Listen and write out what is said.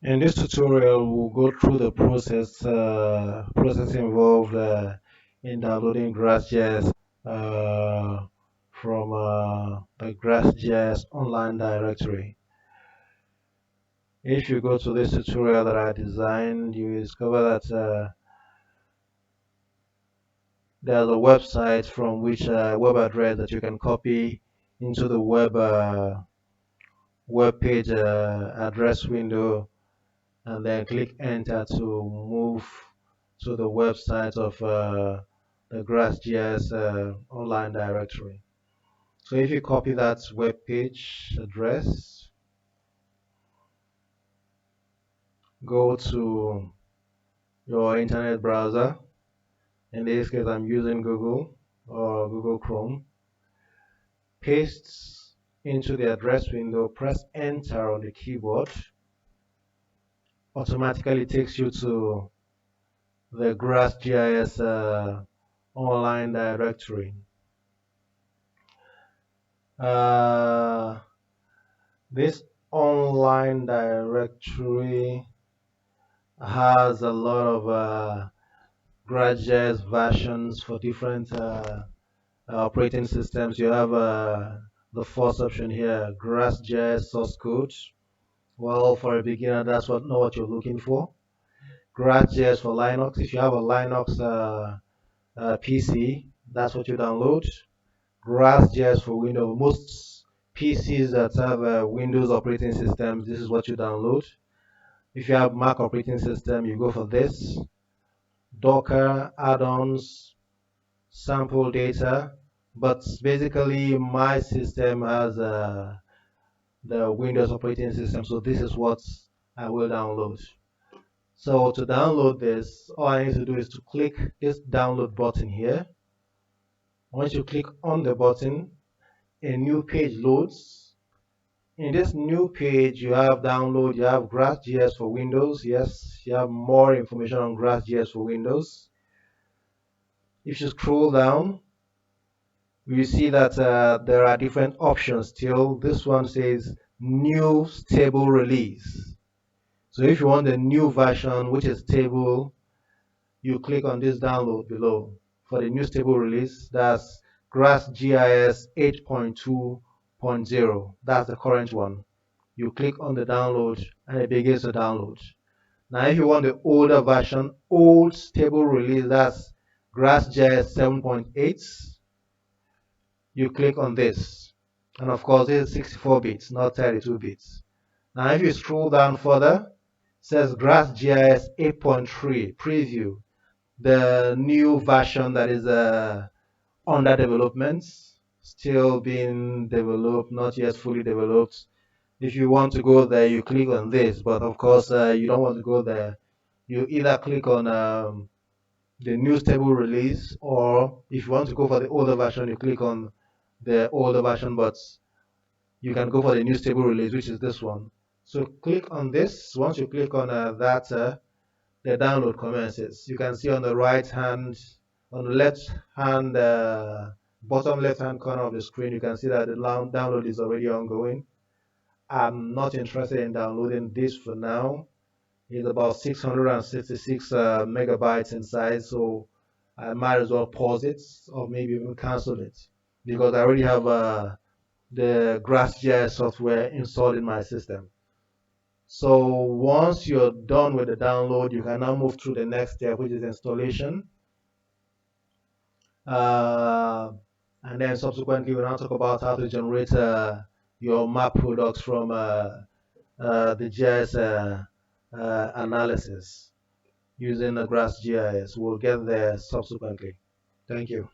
In this tutorial, we'll go through the process involved in downloading GrassGIS from the GrassGIS online directory. If you go to this tutorial that I designed, you discover that there's a website from which web address that you can copy into the web page address window, and then click enter to move to the website of the GrassGIS online directory. So if you copy that web page address, go to your internet browser. In this case, I'm using Google or Google Chrome. Paste into the address window, press enter on the keyboard. Automatically takes you to the GrassGIS online directory. This online directory has a lot of GrassGIS versions for different operating systems. You have the first option here, GrassGIS source code. Well, for a beginner, that's not what you're looking for. GrassGIS for Linux. If you have a Linux PC, that's what you download. GrassGIS for Windows. Most PCs that have Windows operating systems, this is what you download. If you have Mac operating system, you go for this. Docker, add-ons, sample data. But basically, my system has the Windows operating system, so this is what I will download. So to download this, all I need to do is to click this download button here. Once you click on the button, a new page loads. In this new page, you have download, you have GrassGIS for Windows. Yes, you have more information on GrassGIS for Windows. If you scroll down, you see that there are different options still. This one says new stable release. So if you want the new version, which is stable, you click on this download below. For the new stable release, that's GrassGIS 8.2.0. That's the current one. You click on the download and it begins to download. Now, if you want the older version, old stable release, that's GrassGIS 7.8, you click on this. And of course, this is 64 bits, not 32 bits. Now, if you scroll down further, it says GrassGIS 8.3 preview, the new version that is under development, still being developed, not yet fully developed. If you want to go there, you click on this, but of course, you don't want to go there. You either click on the new stable release, or if you want to go for the older version, you click on the older version, but you can go for the new stable release, which is this one. So click on this. Once you click on that, the download commences. You can see on the right hand, on the left hand, bottom left hand corner of the screen, you can see that the download is already ongoing. I'm not interested in downloading this for now. It's about 666 megabytes in size, so I might as well pause it or maybe even cancel it because I already have the GrassGIS software installed in my system. So once you're done with the download, you can now move through the next step, which is installation. Uh, and then subsequently, we'll now talk about how to generate your map products from the GIS analysis using the GrassGIS. We'll get there subsequently. Thank you.